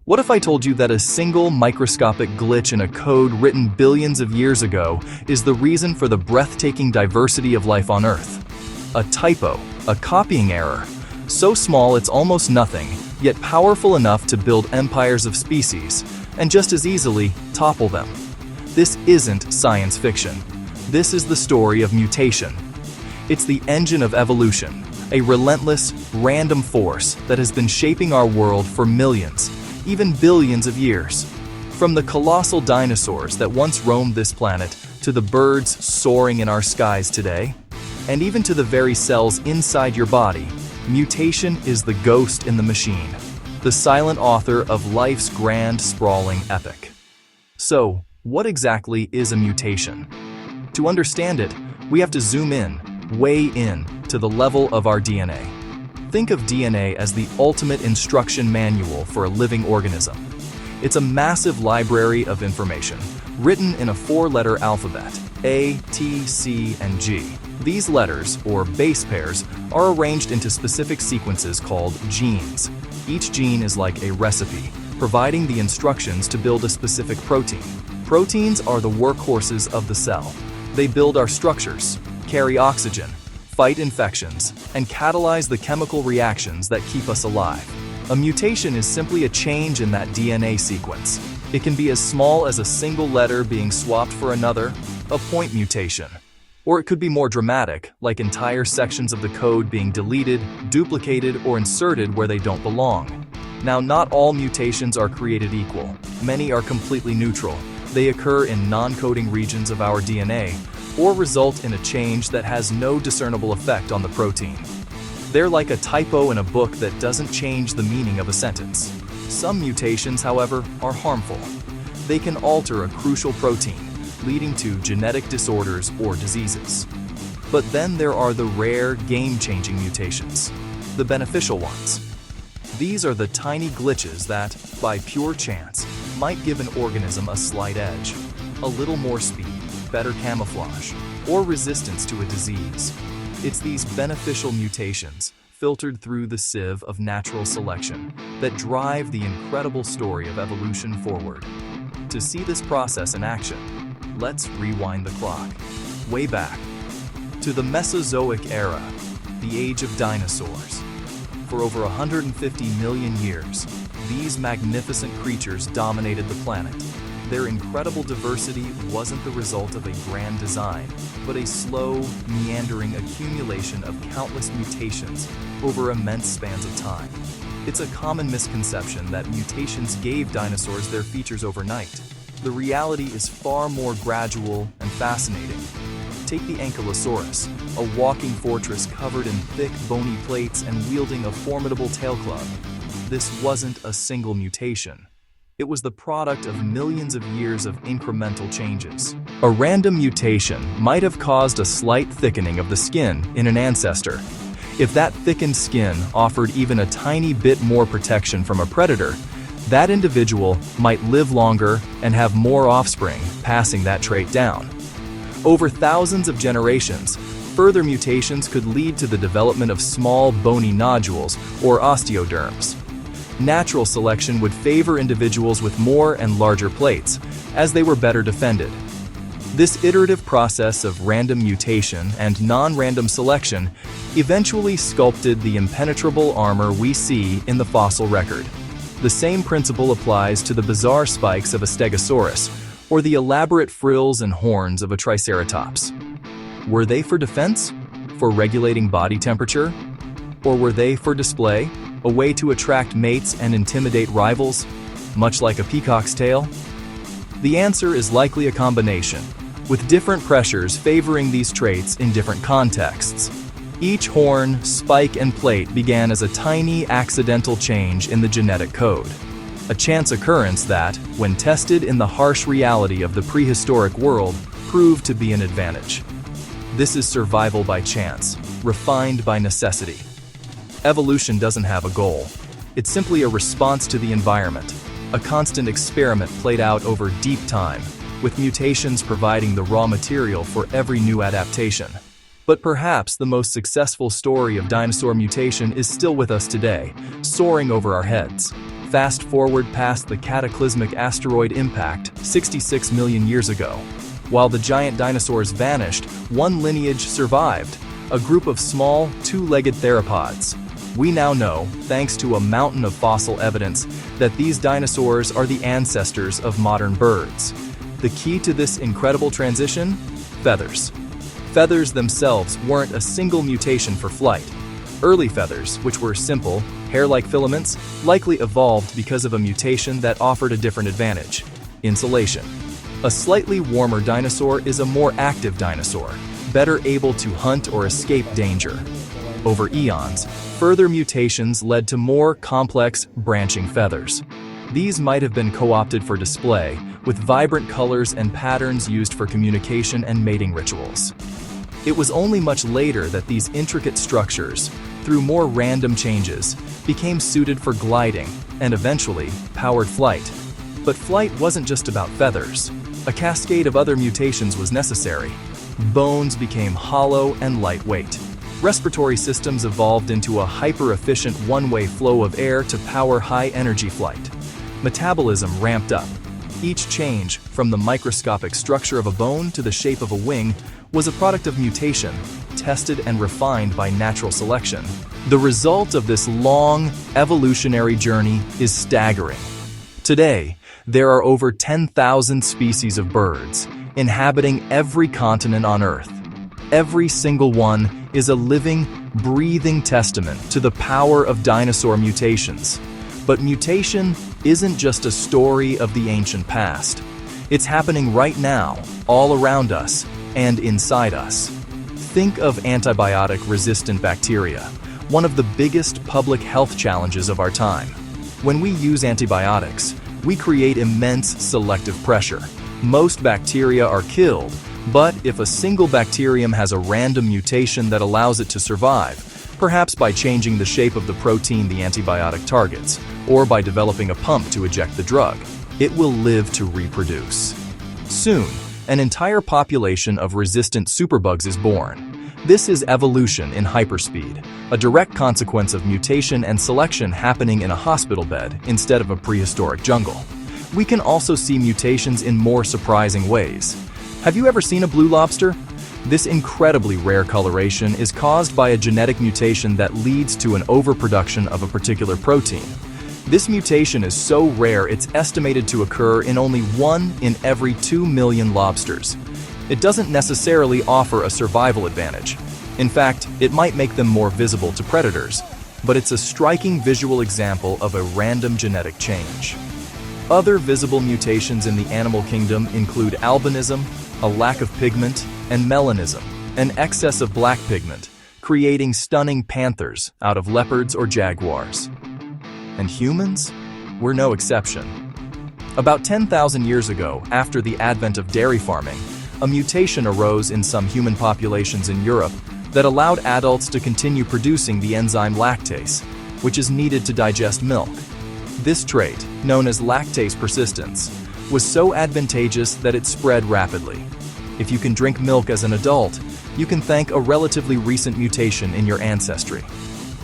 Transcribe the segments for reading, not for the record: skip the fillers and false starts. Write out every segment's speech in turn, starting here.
What if I told you that a single microscopic glitch in a code written billions of years ago is the reason for the breathtaking diversity of life on Earth? A typo, a copying error, so small it's almost nothing, yet powerful enough to build empires of species, and just as easily topple them. This isn't science fiction. This is the story of mutation. It's the engine of evolution, a relentless, random force that has been shaping our world for millions, even billions of years. From the colossal dinosaurs that once roamed this planet, to the birds soaring in our skies today, and even to the very cells inside your body, mutation is the ghost in the machine, the silent author of life's grand, sprawling epic. So, what exactly is a mutation? To understand it, we have to zoom in, way in, to the level of our DNA. Think of DNA as the ultimate instruction manual for a living organism. It's a massive library of information, written in a four-letter alphabet, A, T, C, and G. These letters, or base pairs, are arranged into specific sequences called genes. Each gene is like a recipe, providing the instructions to build a specific protein. Proteins are the workhorses of the cell. They build our structures, carry oxygen, fight infections, and catalyze the chemical reactions that keep us alive. A mutation is simply a change in that DNA sequence. It can be as small as a single letter being swapped for another, a point mutation. Or it could be more dramatic, like entire sections of the code being deleted, duplicated, or inserted where they don't belong. Now, not all mutations are created equal. Many are completely neutral. They occur in non-coding regions of our DNA, or result in a change that has no discernible effect on the protein. They're like a typo in a book that doesn't change the meaning of a sentence. Some mutations, however, are harmful. They can alter a crucial protein, leading to genetic disorders or diseases. But then there are the rare, game-changing mutations, the beneficial ones. These are the tiny glitches that, by pure chance, might give an organism a slight edge, a little more speed, better camouflage, or resistance to a disease. It's these beneficial mutations, filtered through the sieve of natural selection, that drive the incredible story of evolution forward. To see this process in action, let's rewind the clock, way back, to the Mesozoic era, the age of dinosaurs. For over 150 million years, these magnificent creatures dominated the planet. Their incredible diversity wasn't the result of a grand design, but a slow, meandering accumulation of countless mutations over immense spans of time. It's a common misconception that mutations gave dinosaurs their features overnight. The reality is far more gradual and fascinating. Take the Ankylosaurus, a walking fortress covered in thick, bony plates and wielding a formidable tail club. This wasn't a single mutation. It was the product of millions of years of incremental changes. A random mutation might have caused a slight thickening of the skin in an ancestor. If that thickened skin offered even a tiny bit more protection from a predator, that individual might live longer and have more offspring, passing that trait down. Over thousands of generations, further mutations could lead to the development of small bony nodules or osteoderms. Natural selection would favor individuals with more and larger plates, as they were better defended. This iterative process of random mutation and non-random selection eventually sculpted the impenetrable armor we see in the fossil record. The same principle applies to the bizarre spikes of a Stegosaurus, or the elaborate frills and horns of a Triceratops. Were they for defense? For regulating body temperature? Or were they for display? A way to attract mates and intimidate rivals, much like a peacock's tail? The answer is likely a combination, with different pressures favoring these traits in different contexts. Each horn, spike, and plate began as a tiny accidental change in the genetic code, a chance occurrence that, when tested in the harsh reality of the prehistoric world, proved to be an advantage. This is survival by chance, refined by necessity. Evolution doesn't have a goal. It's simply a response to the environment, a constant experiment played out over deep time, with mutations providing the raw material for every new adaptation. But perhaps the most successful story of dinosaur mutation is still with us today, soaring over our heads. Fast forward past the cataclysmic asteroid impact 66 million years ago. While the giant dinosaurs vanished, one lineage survived, a group of small, two-legged theropods. We now know, thanks to a mountain of fossil evidence, that these dinosaurs are the ancestors of modern birds. The key to this incredible transition? Feathers. Feathers themselves weren't a single mutation for flight. Early feathers, which were simple, hair-like filaments, likely evolved because of a mutation that offered a different advantage: insulation. A slightly warmer dinosaur is a more active dinosaur, better able to hunt or escape danger. Over eons, further mutations led to more complex, branching feathers. These might have been co-opted for display, with vibrant colors and patterns used for communication and mating rituals. It was only much later that these intricate structures, through more random changes, became suited for gliding and eventually powered flight. But flight wasn't just about feathers. A cascade of other mutations was necessary. Bones became hollow and lightweight. Respiratory systems evolved into a hyper-efficient one-way flow of air to power high-energy flight. Metabolism ramped up. Each change, from the microscopic structure of a bone to the shape of a wing, was a product of mutation, tested and refined by natural selection. The result of this long, evolutionary journey is staggering. Today, there are over 10,000 species of birds, inhabiting every continent on Earth. Every single one is a living, breathing testament to the power of dinosaur mutations. But mutation isn't just a story of the ancient past. It's happening right now, all around us, and inside us. Think of antibiotic-resistant bacteria, one of the biggest public health challenges of our time. When we use antibiotics, we create immense selective pressure. Most bacteria are killed, but if a single bacterium has a random mutation that allows it to survive, perhaps by changing the shape of the protein the antibiotic targets, or by developing a pump to eject the drug, it will live to reproduce. Soon, an entire population of resistant superbugs is born. This is evolution in hyperspeed, a direct consequence of mutation and selection happening in a hospital bed instead of a prehistoric jungle. We can also see mutations in more surprising ways. Have you ever seen a blue lobster? This incredibly rare coloration is caused by a genetic mutation that leads to an overproduction of a particular protein. This mutation is so rare it's estimated to occur in only 1 in every 2 million lobsters. It doesn't necessarily offer a survival advantage. In fact, it might make them more visible to predators, but it's a striking visual example of a random genetic change. Other visible mutations in the animal kingdom include albinism, a lack of pigment, and melanism, an excess of black pigment, creating stunning panthers out of leopards or jaguars. And humans? We're no exception. About 10,000 years ago, after the advent of dairy farming, a mutation arose in some human populations in Europe that allowed adults to continue producing the enzyme lactase, which is needed to digest milk. This trait, known as lactase persistence, was so advantageous that it spread rapidly. If you can drink milk as an adult, you can thank a relatively recent mutation in your ancestry.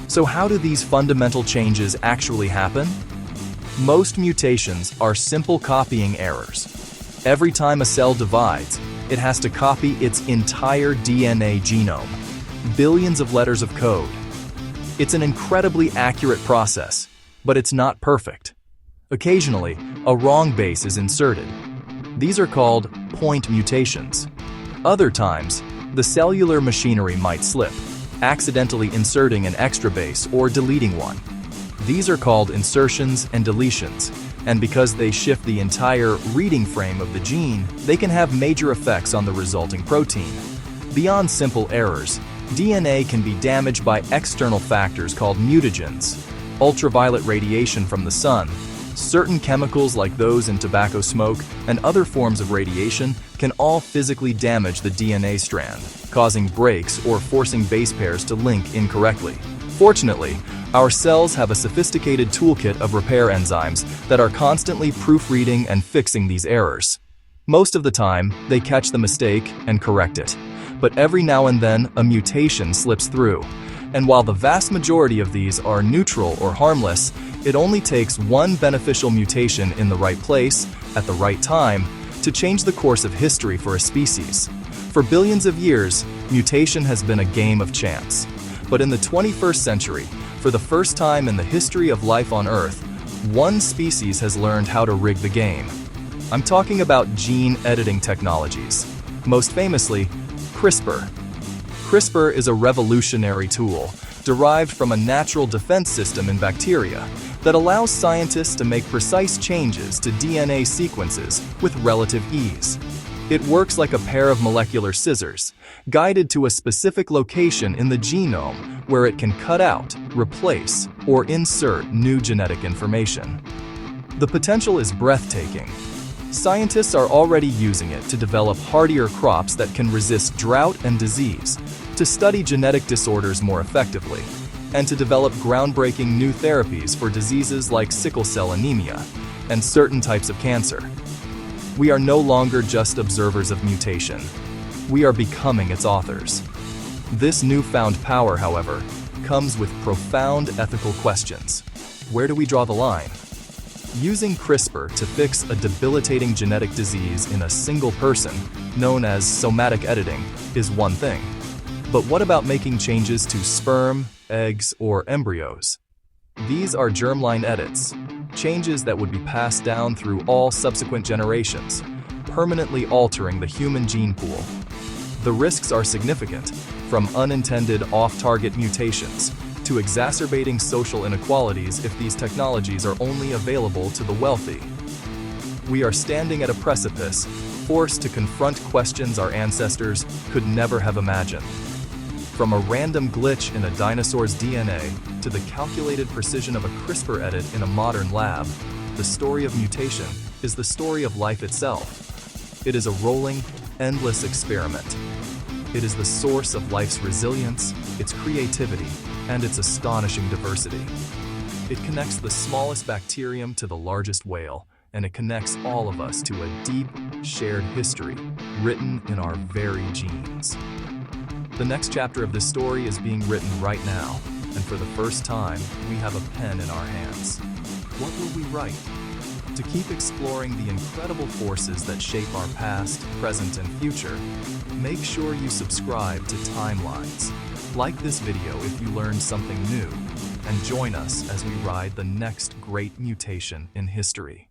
So how do these fundamental changes actually happen? Most mutations are simple copying errors. Every time a cell divides, it has to copy its entire DNA genome, billions of letters of code. It's an incredibly accurate process, but it's not perfect. Occasionally, a wrong base is inserted. These are called point mutations. Other times, the cellular machinery might slip, accidentally inserting an extra base or deleting one. These are called insertions and deletions, and because they shift the entire reading frame of the gene, they can have major effects on the resulting protein. Beyond simple errors, DNA can be damaged by external factors called mutagens, ultraviolet radiation from the sun, certain chemicals like those in tobacco smoke, and other forms of radiation can all physically damage the DNA strand, causing breaks or forcing base pairs to link incorrectly. Fortunately, our cells have a sophisticated toolkit of repair enzymes that are constantly proofreading and fixing these errors. Most of the time, they catch the mistake and correct it. But every now and then, a mutation slips through. And while the vast majority of these are neutral or harmless, It only takes one beneficial mutation in the right place, at the right time, to change the course of history for a species. For billions of years, mutation has been a game of chance. But in the 21st century, for the first time in the history of life on Earth, one species has learned how to rig the game. I'm talking about gene editing technologies. Most famously, CRISPR. CRISPR is a revolutionary tool derived from a natural defense system in bacteria that allows scientists to make precise changes to DNA sequences with relative ease. It works like a pair of molecular scissors, guided to a specific location in the genome where it can cut out, replace, or insert new genetic information. The potential is breathtaking. Scientists are already using it to develop hardier crops that can resist drought and disease, to study genetic disorders more effectively, and to develop groundbreaking new therapies for diseases like sickle cell anemia and certain types of cancer. We are no longer just observers of mutation. We are becoming its authors. This newfound power, however, comes with profound ethical questions. Where do we draw the line? Using CRISPR to fix a debilitating genetic disease in a single person, known as somatic editing, is one thing. But what about making changes to sperm, eggs, or embryos? These are germline edits, changes that would be passed down through all subsequent generations, permanently altering the human gene pool. The risks are significant, from unintended off-target mutations to exacerbating social inequalities if these technologies are only available to the wealthy. We are standing at a precipice, forced to confront questions our ancestors could never have imagined. From a random glitch in a dinosaur's DNA to the calculated precision of a CRISPR edit in a modern lab, the story of mutation is the story of life itself. It is a rolling, endless experiment. It is the source of life's resilience, its creativity, and its astonishing diversity. It connects the smallest bacterium to the largest whale, and it connects all of us to a deep, shared history written in our very genes. The next chapter of this story is being written right now, and for the first time, we have a pen in our hands. What will we write? To keep exploring the incredible forces that shape our past, present, and future, make sure you subscribe to Timelines. Like this video if you learned something new, and join us as we ride the next great mutation in history.